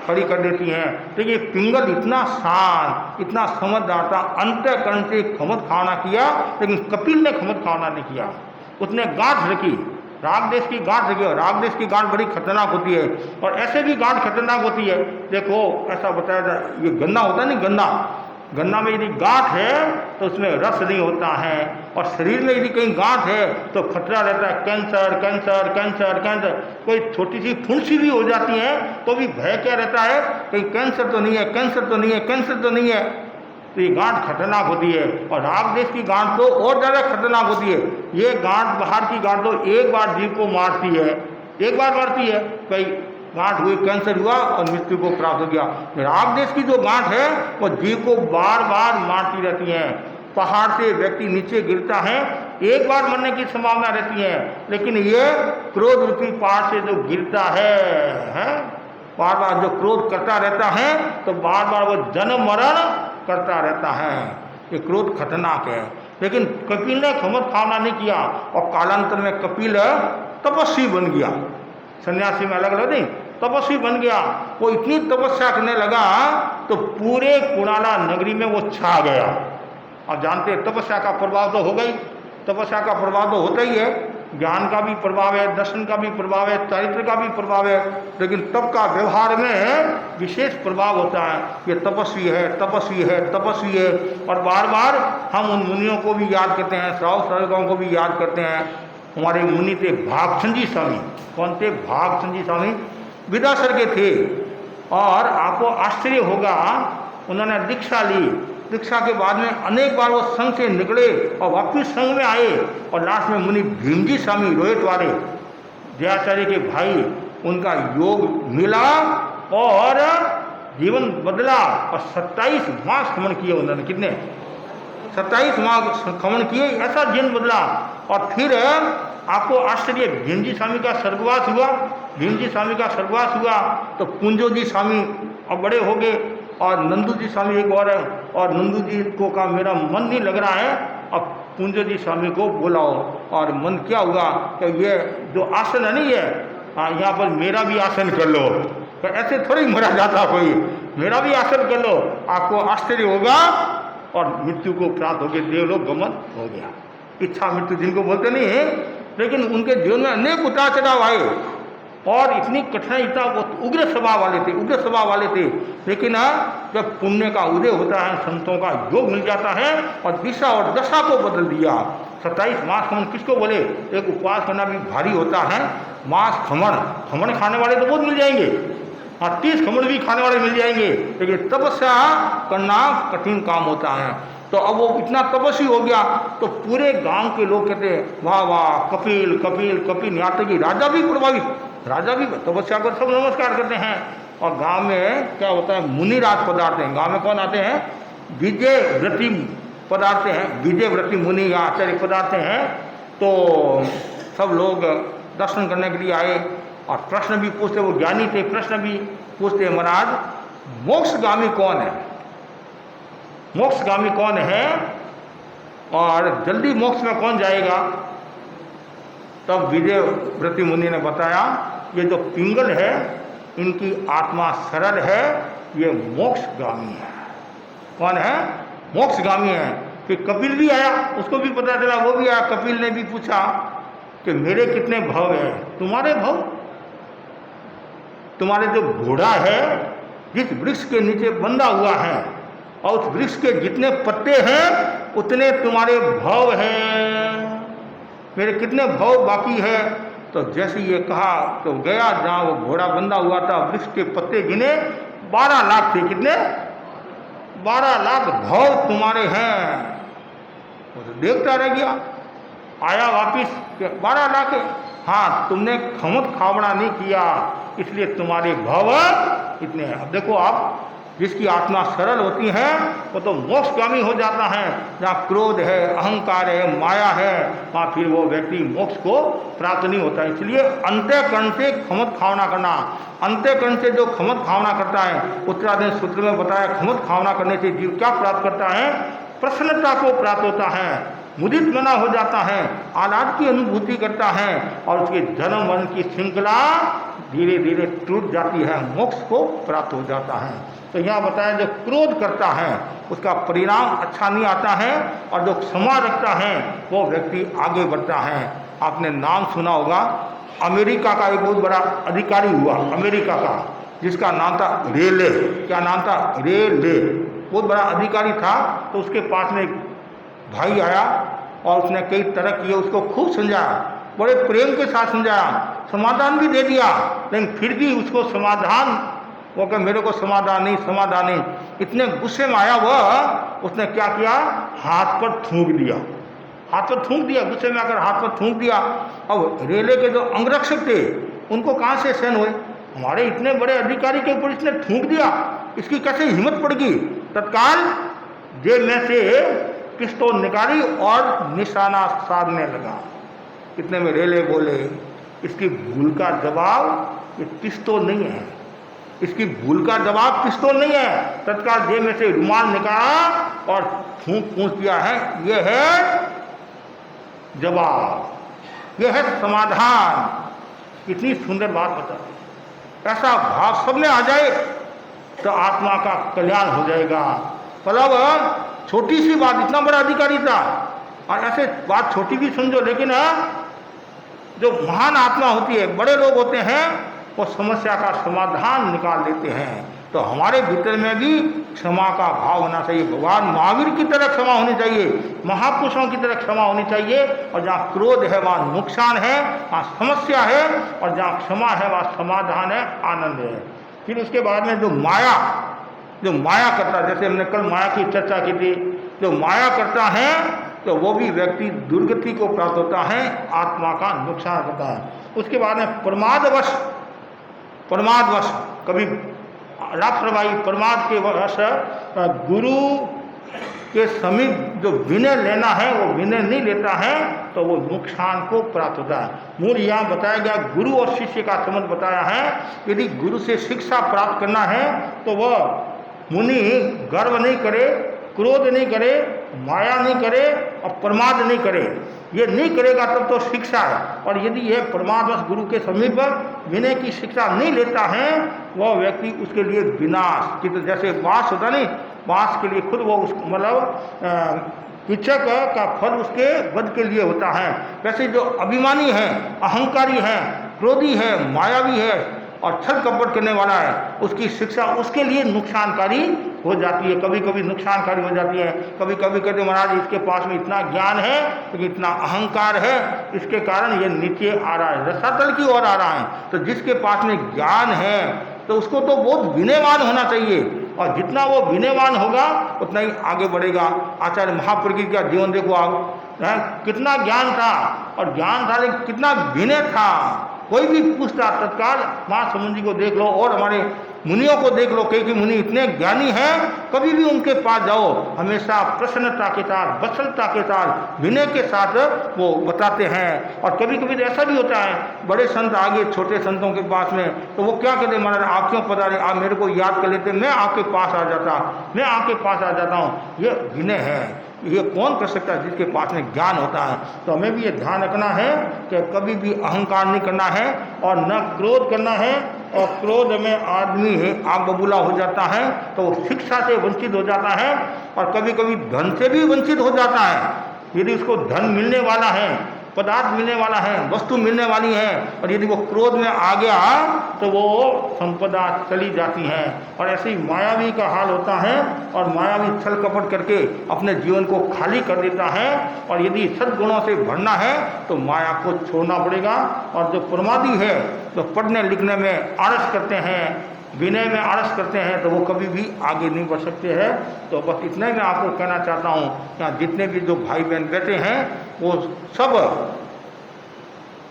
खड़ी कर देती हैं। तो ये पिंगल इतना शांत, इतना समझदार था, अंतःकरण से खमत खाना किया, लेकिन कपिल ने खमत खाना नहीं किया। उसने गांठ रखी, राग देश की गांठ रखी, और राग देश की गांठ बड़ी खतरनाक होती है, और ऐसे भी गांठ खतरनाक होती है। देखो ऐसा बताया जाए, ये गन्ना होता है नहीं, गन्ना में यदि गांठ है तो उसमें रस नहीं होता है, और शरीर में यदि कहीं गांठ है तो खतरा रहता है कैंसर कैंसर कैंसर कैंसर। कोई छोटी सी फुंसी भी हो जाती है तो भी भय क्या रहता है, कहीं कैंसर तो नहीं है, कैंसर तो नहीं है, कैंसर तो नहीं है। तो ये गांठ खतरनाक होती है, और राग देश की गांठ तो और ज़्यादा खतरनाक होती है। ये गांठ, बाहर की गांठ तो एक बार जीव को मारती है, एक बार मारती है, कई गांठ हुई, कैंसर हुआ और मृत्यु को प्राप्त हो गया। राग देश की जो गांठ है वो जीव को बार बार मारती रहती है। पहाड़ से व्यक्ति नीचे गिरता है, एक बार मरने की संभावना रहती है, लेकिन ये क्रोध रूपी पहाड़ से जो गिरता है बार बार जो क्रोध करता रहता है, तो बार बार वो जन्म मरण करता रहता है। ये क्रोध खतरनाक है। लेकिन कपिल ने खमत खावना नहीं किया, और कालांतर में कपिल तपस्वी बन गया। सन्यासी में अलग अलग नहीं, तपस्वी बन गया। वो इतनी तपस्या करने लगा तो पूरे कुणाला नगरी में वो छा गया। आप जानते हैं तपस्या का प्रभाव तो हो गई, तपस्या का प्रभाव तो होता ही है, ज्ञान का भी प्रभाव है, दर्शन का भी प्रभाव है, चरित्र का भी प्रभाव है, लेकिन तब का व्यवहार में विशेष प्रभाव होता है। ये तपस्वी है, तपस्वी है, तपस्वी है। और बार बार हम उन मुनियों को भी याद करते हैं, श्रावक श्राविकाओं को भी याद करते हैं। हमारे मुनि थे भागचंद जी स्वामी। कौन थे? भागचंद जी स्वामी विदासर के थे, और आपको आश्चर्य होगा उन्होंने दीक्षा ली। दीक्षा के बाद में अनेक बार वो संघ से निकले और वापिस संघ में आए, और लास्ट में मुनि भीमजी स्वामी रोहित वाले जयाचार्य के भाई, उनका योग मिला और जीवन बदला। और 27 मास खमन किए उन्होंने, कितने? 27 मास खमन किए, ऐसा जीवन बदला। और फिर आपको आश्चर्य, भीमजी स्वामी का स्वर्गवास हुआ। भीमजी स्वामी का स्वर्गवास हुआ तो कुंजो जी स्वामी अब बड़े हो गए, और नंदू जी स्वामी एक और है, और नंदू जी को कहा मेरा मन नहीं लग रहा है, अब कुंजो जी स्वामी को बुलाओ। और मन क्या हुआ कि ये जो आसन है नहीं है, यहाँ पर मेरा भी आसन कर लो। तो ऐसे थोड़ी मरा जाता कोई, मेरा भी आसन कर लो। आपको आश्चर्य होगा, और मृत्यु को प्राप्त हो गए, देवलोक गमन हो गया। इच्छा मृत्यु जिनको बोलते नहीं है, लेकिन उनके जीवन में अनेक उतार चढ़ाव आए, और इतनी कठिनाई था। वो उग्र स्वभाव वाले थे, उग्र स्वभाव वाले थे। लेकिन जब पुण्य का उदय होता है, संतों का योग मिल जाता है, और दिशा और दशा को बदल दिया। 27 मास खमन किसको बोले? एक उपवास करना भी भारी होता है। मास खमन, खमन खाने वाले तो बहुत मिल जाएंगे, 30 खमन भी खाने वाले मिल जाएंगे, लेकिन तपस्या करना कठिन काम होता है। तो अब वो इतना तपस्वी हो गया तो पूरे गांव के लोग कहते हैं वाह वाह कपिल कपिल कपिल। यहाँ तक कि राजा भी प्रभावित, राजा भी तपस्या को सब नमस्कार करते हैं। और गांव में क्या होता है, मुनिराज पधारते हैं। गांव में कौन आते हैं, विजय व्रती पधारते हैं, विजय व्रती मुनि या आचार्य पधारते हैं। तो सब लोग दर्शन करने के लिए आए और प्रश्न भी पूछते, वो ज्ञानी थे, प्रश्न भी पूछते, महाराज मोक्षगामी कौन है, मोक्षगामी कौन है और जल्दी मोक्ष में कौन जाएगा। तब विजय व्रती मुनि ने बताया ये जो पिंगल है इनकी आत्मा सरल है, ये मोक्षगामी है। कौन है, मोक्षगामी है। फिर कपिल भी आया, उसको भी पता चला, वो भी आया। कपिल ने भी पूछा कि मेरे कितने भव हैं, तुम्हारे भव, तुम्हारे जो घोड़ा है जिस वृक्ष के नीचे बंधा हुआ है और उस वृक्ष के जितने पत्ते हैं उतने तुम्हारे भव हैं, मेरे कितने भव बाकी है। तो जैसे ये कहा तो गया जहाँ वो घोड़ा बंधा हुआ था, वृक्ष के पत्ते गिने 12 लाख थे। कितने, 12 लाख भव तुम्हारे हैं। वो तो देखता रह गया, आया वापिस 12 लाख है। हाँ, तुमने खमत खावड़ा नहीं किया इसलिए तुम्हारे भव इतने हैं। अब देखो आप, जिसकी आत्मा सरल होती है वो तो मोक्षगामी हो जाता है। जहाँ क्रोध है, अहंकार है, माया है, वहाँ फिर वो व्यक्ति मोक्ष को प्राप्त नहीं होता। इसलिए अंतःकरण से खमत खावना करना, अंतःकरण से जो खमत खावना करता है, उत्तराधीन सूत्र में बताया खमत खावना करने से जीव क्या प्राप्त करता है, प्रसन्नता को प्राप्त होता है, मुदित मना हो जाता है, आह्लाद की अनुभूति करता है और उसके जन्म मरण की श्रृंखला धीरे धीरे टूट जाती है, मोक्ष को प्राप्त हो जाता है। तो यहाँ बताया जो क्रोध करता है उसका परिणाम अच्छा नहीं आता है और जो क्षमा रखता है वो व्यक्ति आगे बढ़ता है। आपने नाम सुना होगा, अमेरिका का एक बहुत बड़ा अधिकारी हुआ, अमेरिका का, जिसका नाम था रेले। क्या नाम था, रेले। बहुत बड़ा अधिकारी था। तो उसके पास में एक भाई आया और उसने कई तरह किए, उसको खूब समझाया, बड़े प्रेम के साथ समझाया, समाधान भी दे दिया, लेकिन फिर भी उसको समाधान, वो कहे मेरे को समाधान नहीं, समाधान नहीं। इतने गुस्से में आया वह, उसने क्या किया, हाथ पर थूक दिया, हाथ पर थूक दिया, गुस्से में आकर हाथ पर थूक दिया। अब रेले के जो अंगरक्षक थे उनको कहाँ से सहन हुए, हमारे इतने बड़े अधिकारी के ऊपर इसने थूक दिया, इसकी कैसे हिम्मत पड़ गई। तत्काल जेब में से पिस्तौल निकाली और निशाना साधने लगा। इतने में रेले बोले इसकी भूल का जवाब ये पिस्तौल नहीं है, इसकी भूल का जवाब पिस्तौल नहीं है। तत्काल जेब में से रुमाल निकाला और फूंक फूंक किया है, ये है जवाब, ये है समाधान। इतनी सुंदर बात बता, ऐसा भाव सब में आ जाए तो आत्मा का कल्याण हो जाएगा। मतलब छोटी सी बात, इतना बड़ा अधिकारी था और ऐसे बात छोटी भी समझो, लेकिन जो महान आत्मा होती है, बड़े लोग होते हैं, वो समस्या का समाधान निकाल देते हैं। तो हमारे भीतर में भी क्षमा का भाव होना चाहिए। भगवान महावीर की तरह क्षमा होनी चाहिए, महापुरुषों की तरह क्षमा होनी चाहिए। और जहाँ क्रोध है वहाँ नुकसान है, वहाँ समस्या है, और जहाँ क्षमा है वहाँ समाधान है, आनंद है। फिर उसके बाद में जो माया करता है, जैसे हमने कल माया की चर्चा की थी, जो माया करता है तो वो भी व्यक्ति दुर्गति को प्राप्त होता है, आत्मा का नुकसान होता है। उसके बाद में प्रमादवश कभी लापरवाही, प्रमाद के वश गुरु के समीप जो विनय लेना है वो विनय नहीं लेता है तो वो नुकसान को प्राप्त होता है। मूल यहाँ बताया गया, गुरु और शिष्य का संबंध बताया है। यदि गुरु से शिक्षा प्राप्त करना है तो वह मुनि गर्व नहीं करे, क्रोध नहीं करे, माया नहीं करे और प्रमाद नहीं करे। ये नहीं करेगा तब तो शिक्षा है। और यदि यह प्रमादवश गुरु के समीप विनय की शिक्षा नहीं लेता है, वह व्यक्ति उसके लिए विनाश की, तो जैसे बांस होता नहीं, बांस के लिए खुद वो उस मतलब पिचक का फल उसके वध के लिए होता है। वैसे जो अभिमानी है, अहंकारी है, क्रोधी है, मायावी है और छल कपट करने वाला है, उसकी शिक्षा उसके लिए नुकसानकारी हो जाती है, कभी कभी नुकसानकारी हो जाती है। कभी कभी कहते महाराज इसके पास में इतना ज्ञान है तो इतना अहंकार है, इसके कारण ये नीचे आ रहा है, रसातल की ओर आ रहा है। तो जिसके पास में ज्ञान है तो उसको तो बहुत विनयवान होना चाहिए, और जितना वो विनयवान होगा उतना ही आगे बढ़ेगा। आचार्य महाप्रज्ञ का जीवन देखो आप, कितना ज्ञान था, और ज्ञान था लेकिन कितना विनय था। कोई भी पूछता तत्काल महासमुंद जी को देख लो और हमारे मुनियों को देख लो, कई मुनि इतने ज्ञानी हैं, कभी भी उनके पास जाओ हमेशा प्रसन्नता के साथ, वत्सलता के साथ, विनय के साथ वो बताते हैं। और कभी कभी तो ऐसा भी होता है, बड़े संत आगे छोटे संतों के पास में, तो वो क्या कहते हैं, महाराज आप क्यों पधारे, आप मेरे को याद कर लेते, मैं आपके पास आ जाता, मैं आपके पास आ जाता हूँ। ये विनय है, ये कौन कर सकता है जिसके पास में ज्ञान होता है। तो हमें भी ये ध्यान रखना है कि कभी भी अहंकार नहीं करना है और न क्रोध करना है। और क्रोध में आदमी है आग बबूला हो जाता है तो वो शिक्षा से वंचित हो जाता है, और कभी कभी धन से भी वंचित हो जाता है। यदि उसको धन मिलने वाला है, पदार्थ मिलने वाला है, वस्तु मिलने वाली है, और यदि वो क्रोध में आ गया तो वो संपदा चली जाती है। और ऐसे ही मायावी का हाल होता है, और मायावी छल कपट करके अपने जीवन को खाली कर देता है। और यदि सद्गुणों से भरना है तो माया को छोड़ना पड़ेगा। और जो प्रमादी है, जो पढ़ने लिखने में आलस करते हैं, विनय में आलस करते हैं, तो वो कभी भी आगे नहीं बढ़ सकते हैं। तो बस इतना ही मैं आपको कहना चाहता हूँ, यहाँ जितने भी जो भाई बहन बैठे हैं वो सब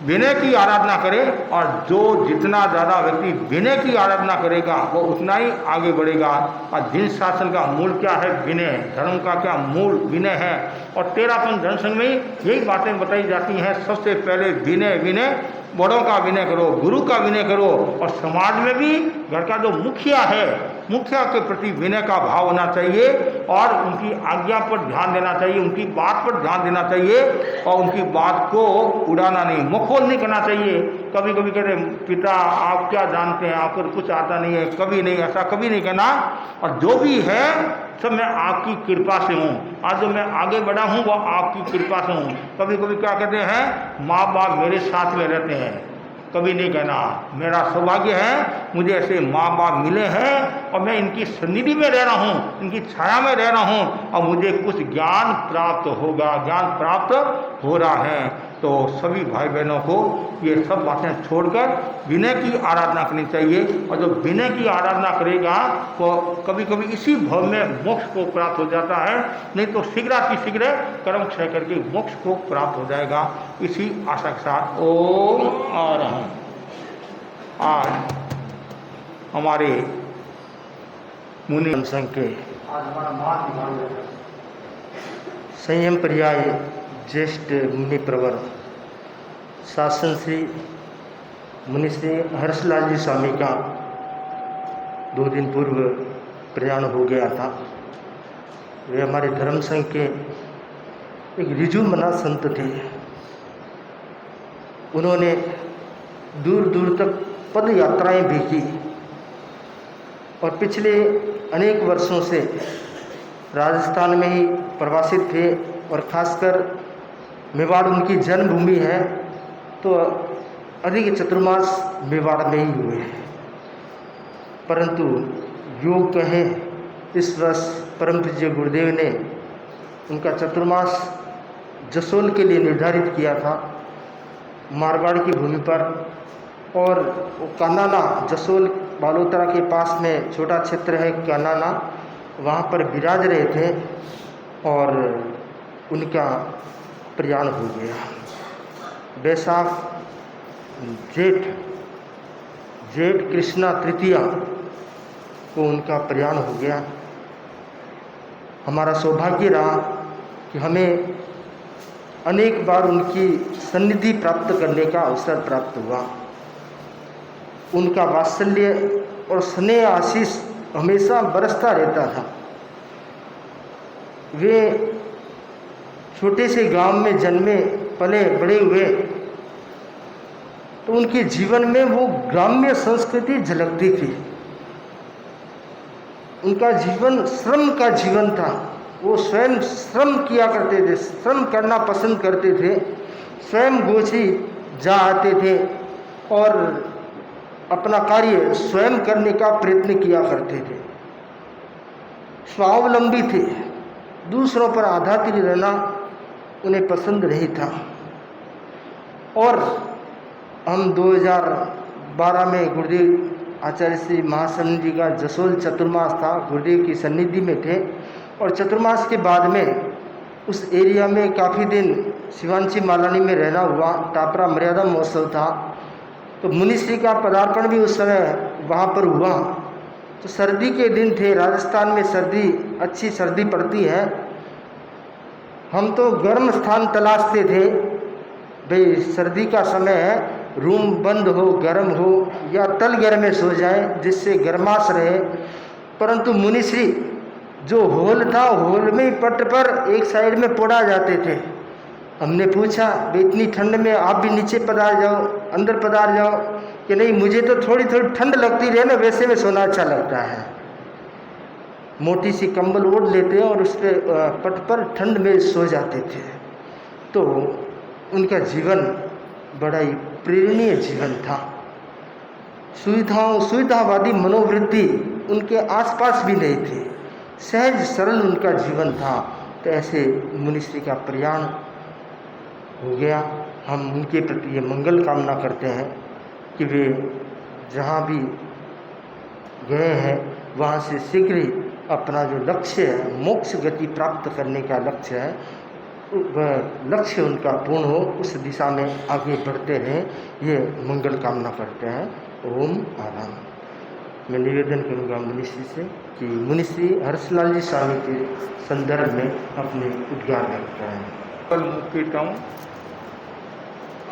विनय की आराधना करें, और जो जितना ज़्यादा व्यक्ति विनय की आराधना करेगा वो उतना ही आगे बढ़ेगा। और जिन शासन का मूल क्या है, विनय, धर्म का क्या मूल विनय है। और 13 जनसंघ में यही बातें बताई जाती हैं, सबसे पहले विनय, विनय, बड़ों का विनय करो, गुरु का विनय करो, और समाज में भी घर का जो मुखिया है, मुखिया के प्रति विनय का भाव होना चाहिए, और उनकी आज्ञा पर ध्यान देना चाहिए, उनकी बात पर ध्यान देना चाहिए, और उनकी बात को उड़ाना नहीं, मखौल नहीं करना चाहिए। कभी कभी कहते पिता आप क्या जानते हैं, आपको कुछ आता नहीं है, कभी नहीं, ऐसा कभी नहीं कहना। और जो भी है सब मैं आपकी कृपा से हूँ, आज जो मैं आगे बढ़ा हूँ वो आपकी कृपा से हूँ। कभी कभी क्या कहते हैं, माँ बाप मेरे साथ में रहते हैं, कभी नहीं कहना मेरा सौभाग्य है मुझे ऐसे माँ बाप मिले हैं और मैं इनकी सन्निधि में रह रहा हूँ, इनकी छाया में रह रहा हूँ, और मुझे कुछ ज्ञान प्राप्त होगा, ज्ञान प्राप्त हो रहा है। तो सभी भाई बहनों को ये सब बातें छोड़कर विनय की आराधना करनी चाहिए। और जो विनय की आराधना करेगा वो कभी कभी इसी भव में मोक्ष को प्राप्त हो जाता है, नहीं तो शीघ्र कर्म क्षय करके मोक्ष को प्राप्त हो जाएगा। इसी आशा के साथ ओम अरहं। आज हमारे मुनि संघ के संयम पर्याय ज्येष्ठ मुनि प्रवर शासन श्री मुनि श्री हर्षलाल जी स्वामी का 2 दिन पूर्व प्रयाण हो गया था। वे हमारे धर्म संघ के एक रिजु मना संत थे। उन्होंने दूर दूर तक पद यात्राएं भी की, और पिछले अनेक वर्षों से राजस्थान में ही प्रवासित थे, और खासकर मेवाड़ उनकी जन्मभूमि है, तो अधिक चतुर्मास मेवाड़ में ही हुए। परंतु योग कहें इस वर्ष परम पूज्य गुरुदेव ने उनका चतुर्मास जसोल के लिए निर्धारित किया था, मारवाड़ की भूमि पर। और वो कानाना, जसोल बालोतरा के पास में छोटा क्षेत्र है कानाना, वहाँ पर विराज रहे थे, और उनका प्रयाण हो गया। बैसाख जेठ कृष्णा तृतीया को उनका प्रयाण हो गया। हमारा सौभाग्य रहा कि हमें अनेक बार उनकी सन्निधि प्राप्त करने का अवसर प्राप्त हुआ। उनका वात्सल्य और स्नेह आशीष हमेशा बरसता रहता था। वे छोटे से गांव में जन्मे, पले बड़े हुए, तो उनके जीवन में वो ग्राम्य संस्कृति झलकती थी। उनका जीवन श्रम का जीवन था। वो स्वयं श्रम किया करते थे, श्रम करना पसंद करते थे, स्वयं गोची जा आते थे, और अपना कार्य स्वयं करने का प्रयत्न किया करते थे। स्वावलंबी थे, दूसरों पर आधारित रहना उन्हें पसंद नहीं था। और हम 2012 में गुरुदेव आचार्य श्री महाशरण जी का जसोल चतुर्मास था, गुरुदेव की सन्निधि में थे। और चतुर्मास के बाद में उस एरिया में काफ़ी दिन शिवांशी मालानी में रहना हुआ। टापरा मर्यादा महोत्सव था, तो मुनिश्री का पदार्पण भी उस समय वहाँ पर हुआ। तो सर्दी के दिन थे, राजस्थान में सर्दी, अच्छी सर्दी पड़ती है। हम तो गर्म स्थान तलाशते थे, भाई सर्दी का समय है, रूम बंद हो, गर्म हो या तल घर में सो जाए जिससे गर्माश रहे। परंतु मुनिश्री जो हॉल था, हॉल में ही पट पर एक साइड में पड़ा जाते थे। हमने पूछा, इतनी ठंड में आप भी नीचे पधार जाओ, अंदर पधार जाओ, कि नहीं मुझे तो थोड़ी थोड़ी ठंड लगती रहे ना, वैसे में सोना अच्छा लगता है। मोटी सी कंबल ओढ़ लेते और उस पर पट पर ठंड में सो जाते थे। तो उनका जीवन बड़ा ही प्रेरणीय जीवन था। सुविधावादी मनोवृत्ति उनके आसपास भी नहीं थी, सहज सरल उनका जीवन था। तो ऐसे मुनिश्री का प्रयाण हो गया। हम उनके प्रति ये मंगल कामना करते हैं कि वे जहाँ भी गए हैं वहाँ से शीघ्र ही अपना जो लक्ष्य है, मोक्ष गति प्राप्त करने का लक्ष्य है, वह लक्ष्य उनका पूर्ण हो, उस दिशा में आगे बढ़ते रहें, ये मंगल कामना करते हैं। ओम आराम। मैं निवेदन करूँगा मुनिश्री से कि मुनिश्री हर्षलाल जी स्वामी के संदर्भ में अपने उद्गार व्यक्त करें। मुक्तितम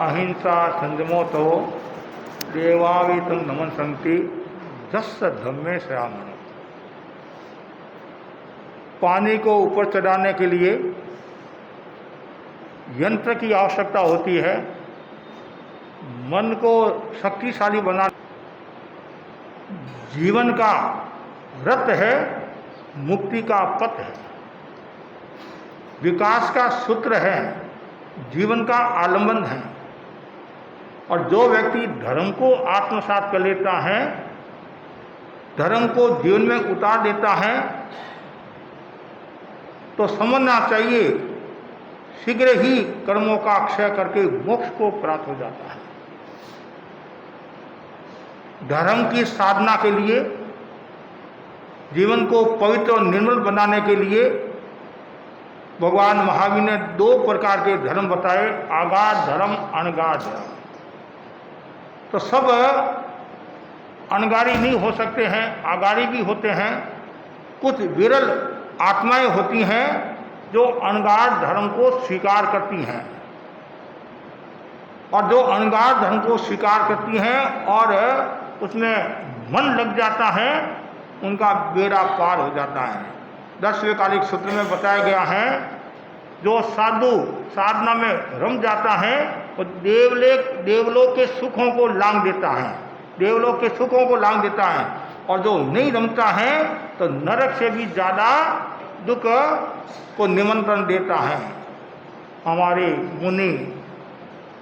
अहिंसा संयमोतो देवावितम नमन संति जस धम्मे श्यामण। पानी को ऊपर चढ़ाने के लिए यंत्र की आवश्यकता होती है, मन को शक्तिशाली बना जीवन का रथ है, मुक्ति का पथ है, विकास का सूत्र है, जीवन का आलंबन है। और जो व्यक्ति धर्म को आत्मसात कर लेता है, धर्म को जीवन में उतार देता है, तो समझना चाहिए शीघ्र ही कर्मों का क्षय करके मोक्ष को प्राप्त हो जाता है। धर्म की साधना के लिए, जीवन को पवित्र और निर्मल बनाने के लिए भगवान महावीर ने 2 प्रकार के धर्म बताए, आगाध धर्म, अनगाध धर्म। तो सब अनगारी नहीं हो सकते हैं, आगारी भी होते हैं। कुछ विरल आत्माएं होती हैं जो अनगाध धर्म को स्वीकार करती हैं, और जो अनगाध धर्म को स्वीकार करती हैं और उसमें मन लग जाता है, उनका बेड़ा पार हो जाता है। 10वें कालिक सूत्र में बताया गया है, जो साधु साधना में रम जाता है वो देवलोक के सुखों को लांघ देता है, देवलोक के सुखों को लांघ देता है। और जो नहीं रमता है तो नरक से भी ज़्यादा दुख को निमंत्रण देता है। हमारे मुनि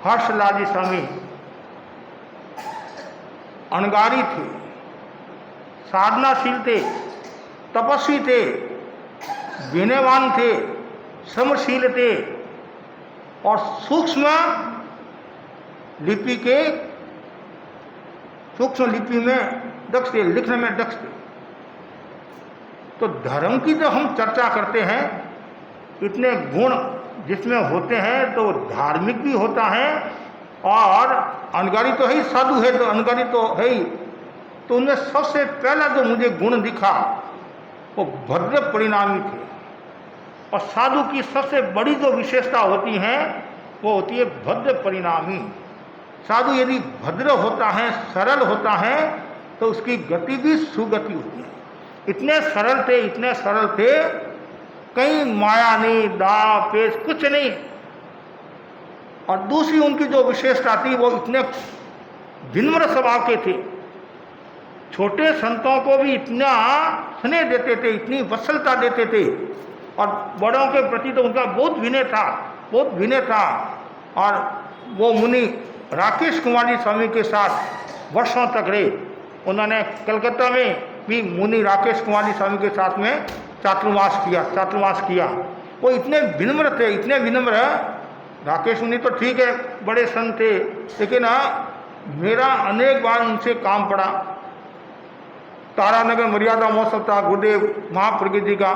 हर्षलाल जी स्वामी अनगारी थे, साधनाशील थे, तपस्वी थे, विनयवान थे, श्रमशील थे और सूक्ष्म लिपि में दक्ष थे, लिखने में दक्ष थे। तो धर्म की जब हम चर्चा करते हैं, इतने गुण जिसमें होते हैं, तो धार्मिक भी होता है और अनगारी तो है ही, साधु है तो अनगारी तो है ही। तो उनमें सबसे पहला जो मुझे गुण दिखा वो भद्र परिणामी थे। और साधु की सबसे बड़ी जो विशेषता होती है वो होती है भद्र परिणामी। साधु यदि भद्र होता है, सरल होता है, तो उसकी गति भी सुगति होती है। इतने सरल थे, इतने सरल थे, कहीं माया नहीं, दाव पेच कुछ नहीं। और दूसरी उनकी जो विशेषता थी वो इतने विनम्र स्वभाव के थे, छोटे संतों को भी इतना स्नेह देते थे, इतनी वत्सलता देते थे, और बड़ों के प्रति तो उनका बहुत विनय था, बहुत विनय था। और वो मुनि राकेश कुमार जी स्वामी के साथ वर्षों तक रहे। उन्होंने कलकत्ता में भी मुनि राकेश कुमार जी स्वामी के साथ में चातुर्मास किया। वो इतने विनम्र थे, इतने विनम्र। राकेश मुनि तो ठीक है, बड़े संत थे, लेकिन मेरा अनेक बार उनसे काम पड़ा। तारानगर मर्यादा महोत्सव था गुरुदेव महाप्रज्ञ जी का,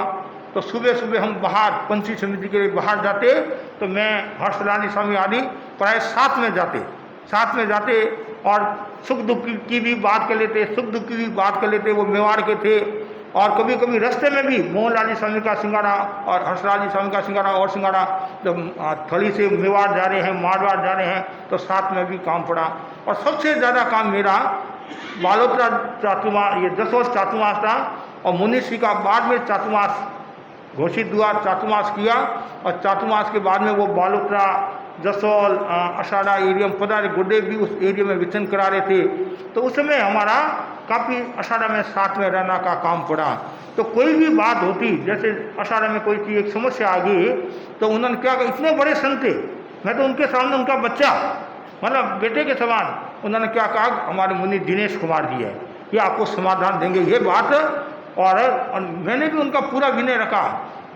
तो सुबह सुबह हम बाहर पंछी समिति के लिए बाहर जाते, तो मैं हर्षलाल स्वामी आदि प्राय साथ में जाते और सुख दुख की भी बात कर लेते, सुख दुख की भी बात कर लेते। वो मेवाड़ के थे और कभी कभी रास्ते में भी मोहनलाल जी स्वामी का सिंगाड़ा और हर्षलाल जी स्वामी का सिंगाड़ा और सिंगाड़ा, जब थली से मेवाड़ जा रहे हैं, मारवाड़ जा रहे हैं, तो साथ में भी काम पड़ा। और सबसे ज़्यादा काम मेरा बालोत्रा चातुर्मास, ये जसोल चातुर्मास था, और मुनिश्री का बाद में चातुर्मास घोषित हुआ, चातुर्मास किया, और चातुर्मास के बाद में वो बालोत्रा, जसोल, अषाढ़ा एरिया में पधारे। गुरुदेव भी उस एरिया में विचरण करा रहे थे, तो उस समय हमारा काफ़ी अषाढ़ा में साथ में रहना का काम पड़ा। तो कोई भी बात होती, जैसे अषाढ़ा में कोई चीज़ एक समस्या आ गई, तो उन्होंने क्या कहा, इतने बड़े संत थे, मैं तो उनके सामने उनका बच्चा, मतलब बेटे के समान, उन्होंने क्या कहा, हमारे मुनि दिनेश कुमार जी है, ये आपको समाधान देंगे ये बात। और मैंने भी उनका पूरा विनय रखा,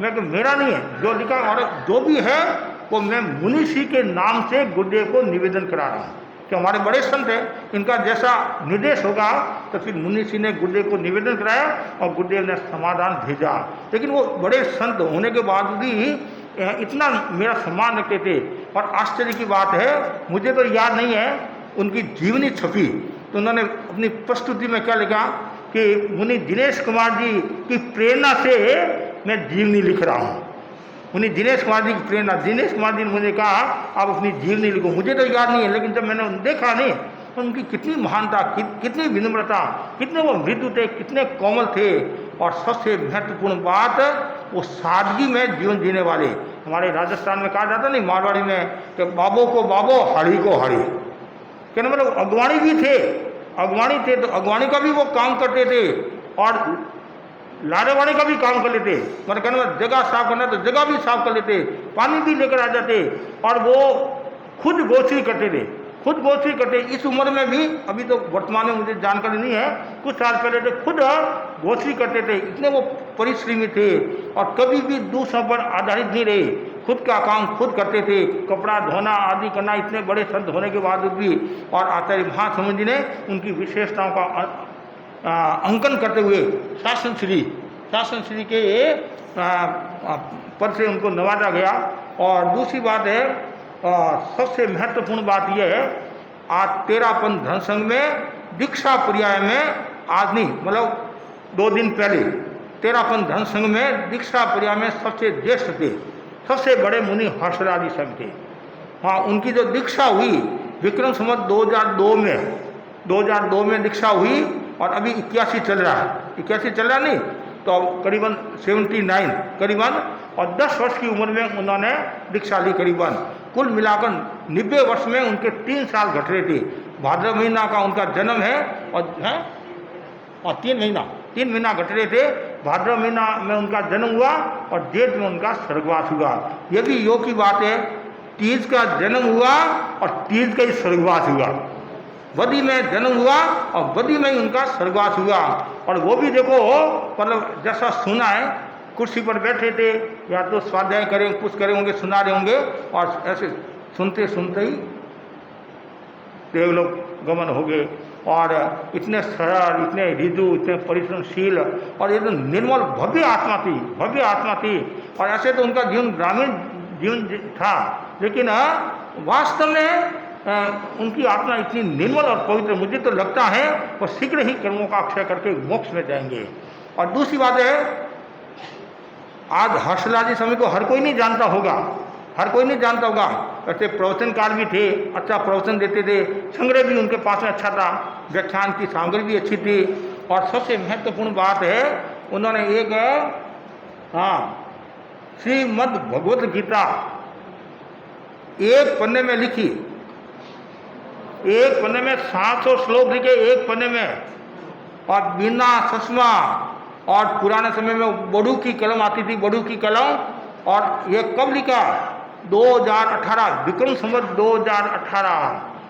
मैं कि मेरा नहीं है जो लिखा, और जो भी है वो मैं मुनिश्री के नाम से गुरुदेव को निवेदन करा रहा हूँ कि हमारे बड़े संत हैं, इनका जैसा निर्देश होगा। तो फिर मुनिश्री ने गुरुदेव को निवेदन कराया और गुरुदेव ने समाधान भेजा। लेकिन वो बड़े संत होने के बाद भी इतना मेरा सम्मान रखते थे। और आश्चर्य की बात है, मुझे तो याद नहीं है उनकी जीवनी छपी, तो उन्होंने अपनी प्रस्तुति में क्या लिखा कि मुनि दिनेश कुमार जी की प्रेरणा से मैं जीवनी लिख रहा हूँ। मुनि दिनेश कुमार जी की प्रेरणा, दिनेश कुमार जी ने मुझे कहा आप अपनी जीवनी लिखो। मुझे तो याद नहीं है, लेकिन जब मैंने देखा नहीं तो उनकी कितनी महानता, कितनी विनम्रता, कितने वो मृदु थे, कितने कोमल थे, और सबसे महत्वपूर्ण बात वो सादगी में जीवन जीने वाले। हमारे राजस्थान में कहा जाता नहीं, मारवाड़ी में, कि बाबो को बाबो, हड़ी को हड़ी, कहने मतलब अगवानी भी थे, अगवानी थे तो अगवानी का भी वो काम करते थे, और लाड़ेवाड़ी का भी काम कर लेते, मतलब कहने मतलब जगह साफ करना तो जगह भी साफ कर लेते, पानी भी लेकर आ जाते, और वो खुद गोश्री करते थे, खुद गोश्री करते। इस उम्र में भी, अभी तो वर्तमान में मुझे जानकारी नहीं है, कुछ साल पहले तो खुद गोश्री करते थे। इतने वो परिश्रमी थे और कभी भी दूसरों पर आधारित नहीं रहे, खुद का काम खुद करते थे, कपड़ा धोना आदि करना, इतने बड़े संत होने के बावजूद भी। और आचार्य महासमुद्र जी ने उनकी विशेषताओं का अंकन करते हुए शासन श्री के पद से उनको नवाजा गया। और दूसरी बात है, सबसे महत्वपूर्ण बात यह है, आज तेरापन धर्म संघ में दीक्षा पर्याय में, आज नहीं मतलब 2 दिन पहले तेरापन धर्म संघ में दीक्षा पर्याय में सबसे ज्येष्ठ थे, सबसे बड़े मुनि हर्षराज जी सब थे। हाँ, उनकी जो दीक्षा हुई विक्रम संवत 2002 में दीक्षा हुई, और अभी 81 चल रहा है, 81 चल रहा नहीं तो करीबन 79 करीबन, और 10 वर्ष की उम्र में उन्होंने दीक्षा ली करीबन। कुल मिलाकर 90 वर्ष में उनके 3 साल घट रहे थे। भाद्र महीना का उनका जन्म है, और 3 महीना घट रहे थे। भाद्र महीना में उनका जन्म हुआ और जेठ में उनका स्वर्गवास हुआ। यह भी योग की बात है, तीज का जन्म हुआ और तीज का ही स्वर्गवास हुआ, बदी में जन्म हुआ और बदी में ही उनका स्वर्गवास हुआ। और वो भी देखो, मतलब जैसा सुना है, कुर्सी पर बैठे थे, या तो स्वाध्याय करें, कुछ करे होंगे, सुना रहे होंगे, और ऐसे सुनते सुनते ही देवलोक गमन हो गए। और इतने सरल, इतने रिजु, इतने परिश्रमशील, और ये तो निर्मल भव्य आत्मा थी। और ऐसे तो उनका जीवन ग्रामीण जीवन था, लेकिन वास्तव में उनकी आत्मा इतनी निर्मल और पवित्र, मुझे तो लगता है वो शीघ्र ही कर्मों का अक्षय करके मोक्ष में जाएंगे। और दूसरी बात है, आज हर्षलाल जी स्वामी को हर कोई नहीं जानता होगा, ऐसे प्रवचनकार भी थे, अच्छा प्रवचन देते थे, संग्रह भी उनके पास में अच्छा था, व्याख्यान की सामग्री भी अच्छी थी। और सबसे महत्वपूर्ण बात है, उन्होंने एक श्रीमद् भगवत गीता एक पन्ने में लिखी, एक पन्ने में 700 श्लोक लिखे, एक पन्ने में, और बिना चश्मा। और पुराने समय में बड़ू की कलम आती थी, बड़ू की कलम। और ये कब लिखा? 2018, विक्रम संवत 2018,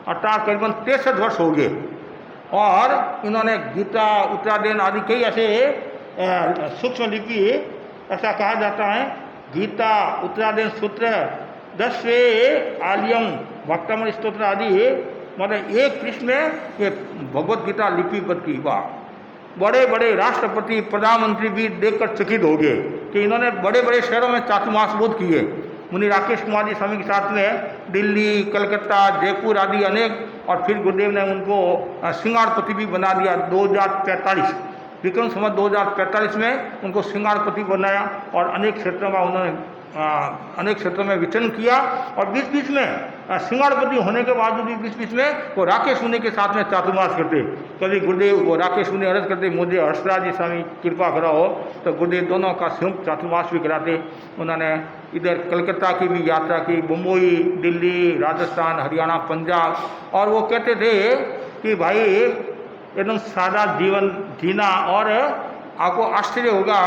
अर्थात करीबन 63 वर्ष हो गए। और इन्होंने गीता, उत्तरायण आदि कई ऐसे सूक्ष्म लिपि, ऐसा कहा जाता है, गीता, उत्तरायण सूत्र, 10वें आलियम, भक्तमणि स्तोत्र आदि, मतलब एक पृष्ठ में ये भगवत गीता लिपिबद्ध की बात। बड़े बड़े राष्ट्रपति प्रधानमंत्री भी देखकर चकित हो गए कि इन्होंने बड़े बड़े शहरों में चातुर्मास बोध किए। मुनि राकेश कुमार जी स्वामी के साथ में दिल्ली, कलकत्ता, जयपुर आदि अनेक, और फिर गुरुदेव ने उनको सिंगारपति भी बना दिया 2045 विक्रम संवत 2045 में उनको सिंगारपति बनाया और अनेक क्षेत्रों का उन्होंने अनेक क्षेत्रों में विचरण किया। और बीच बीच में सिंगारपति होने के बावजूद भी बीच बीच में वो राकेश मुनि के साथ में चातुर्मास करते। कभी गुरुदेव वो राकेश मुनि अर्ज करते मुझे हर्षराज जी स्वामी कृपा करा हो, तो गुरुदेव दोनों का संयुक्त चातुर्मास भी कराते। उन्होंने इधर कलकत्ता की भी यात्रा की, मुंबई, दिल्ली, राजस्थान, हरियाणा, पंजाब, और वो कहते थे कि भाई एकदम सादा जीवन जीना। और आपको आश्चर्य होगा,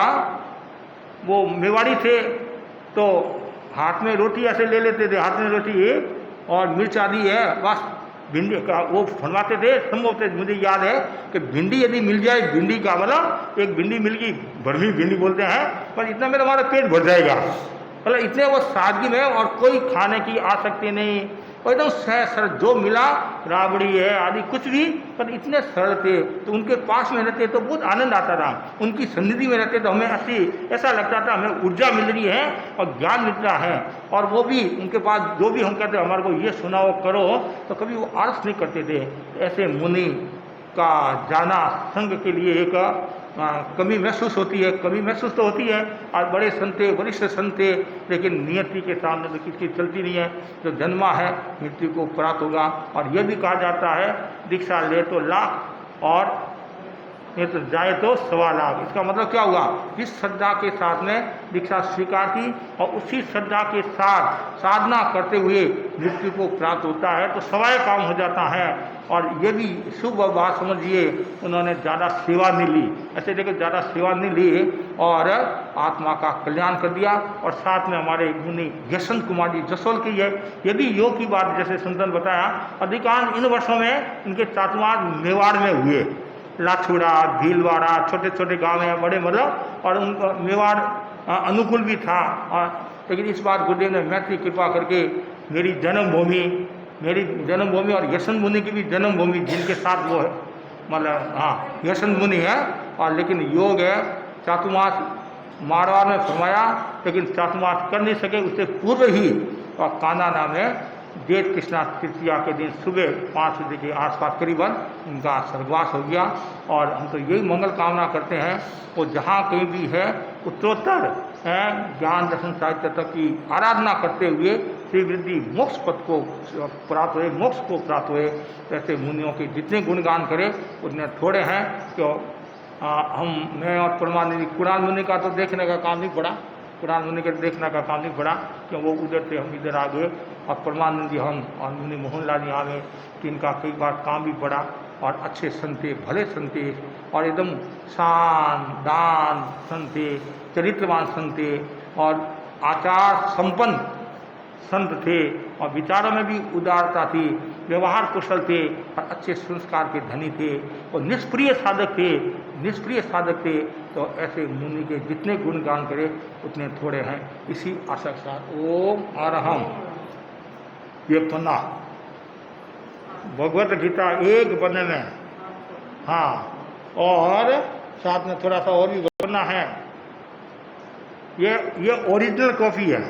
वो मेवाड़ी थे तो हाथ में रोटी ऐसे ले लेते थे, हाथ में रोटी और मिर्च आदि है बस, भिंडी का वो फरमाते थे। संभव मुझे याद है कि भिंडी यदि मिल जाए, भिंडी का मतलब एक भिंडी मिल गई, भरमी भिंडी बोलते हैं, पर इतना में हमारा पेट भर जाएगा। मतलब इतने वो सादगी में, और कोई खाने की आसक्ति नहीं, और एकदम सरल जो मिला, राबड़ी है आदि कुछ भी, पर इतने सरल थे। तो उनके पास में रहते तो बहुत आनंद आता था, उनकी सन्निधि में रहते तो हमें ऐसा लगता था हमें ऊर्जा मिल रही है और ज्ञान मिल रहा है। और वो भी उनके पास जो भी हम कहते हमारे को ये सुनाओ करो, तो कभी वो आलस नहीं करते थे। ऐसे मुनि का जाना संघ के लिए एक कमी महसूस होती है, कमी महसूस तो होती है। आज बड़े संत वरिष्ठ संत, लेकिन नियति के सामने तो किसकी चलती नहीं है। जो जन्मा है मृत्यु को प्राप्त होगा। और यह भी कहा जाता है दीक्षा ले तो लाख और ये तो जाए तो 1.25 लाख। इसका मतलब क्या हुआ, जिस श्रद्धा के साथ में दीक्षा स्वीकार की और उसी श्रद्धा के साथ साधना करते हुए मृत्यु को प्राप्त होता है, तो सवाए काम हो जाता है। और ये भी शुभ बात समझिए, उन्होंने ज़्यादा सेवा नहीं ली, ऐसे लेकर ज़्यादा सेवा नहीं ली और आत्मा का कल्याण कर दिया। और साथ में हमारे मुनि यशवंत कुमार जी जसोल की है, ये भी योग की बात जैसे संतन बताया। अधिकांश इन वर्षों में इनके चातुर्मास मेवाड़ में हुए, लाछुड़ा, भीलवाड़ा, छोटे छोटे गांव हैं बड़े, मतलब, और उनका मेवाड़ अनुकूल भी था। लेकिन इस बार गुरुदेव ने मैत्री कृपा करके मेरी जन्मभूमि और यशवंत मुनि की भी जन्मभूमि, जिनके साथ वो है, मतलब हाँ यशवंत मुनि है, और लेकिन योग है। चातुर्मास मारवाड़ में फरमाया, लेकिन चातुर्मास कर नहीं सके, उससे पूर्व ही और कान्हा में जेठ कृष्णा तृतीया के दिन सुबह 5 बजे के आसपास करीबन उनका स्वर्गवास हो गया। और हम तो यही मंगल कामना करते हैं, वो जहाँ कहीं भी है उत्तरोत्तर ज्ञान दर्शन साहित्य तक की आराधना करते हुए श्री वृद्धि मोक्ष पद को प्राप्त हुए, मोक्ष को प्राप्त हुए। ऐसे मुनियों के जितने गुणगान करें उतने थोड़े हैं। क्यों मैं और परमानंद कुणाल मुनि का तो देखने का काम नहीं पड़ा, कुणाल मुनि के देखने का काम नहीं पड़ा, क्यों वो उधर थे, हम इधर आ गए। और परमानंद जी हम और मुनि मोहनलाल यहाँ में, जिनका कई बार काम भी पड़ा। और अच्छे संते, भले संते, और एकदम शान दान संते, चरित्रवान संते, और आचार संपन्न संत थे, और विचारों में भी उदारता थी, व्यवहार कुशल थे, और अच्छे संस्कार के धनी थे, और निष्प्रिय साधक थे। तो ऐसे मुनि के जितने गुणगान करे उतने थोड़े हैं। इसी आशा के साथ ओम अरहम। ये पन्ना भगवत गीता एक पन्ने में, हाँ, और साथ में थोड़ा सा और भी पन्ना है। ये ओरिजिनल कॉपी है।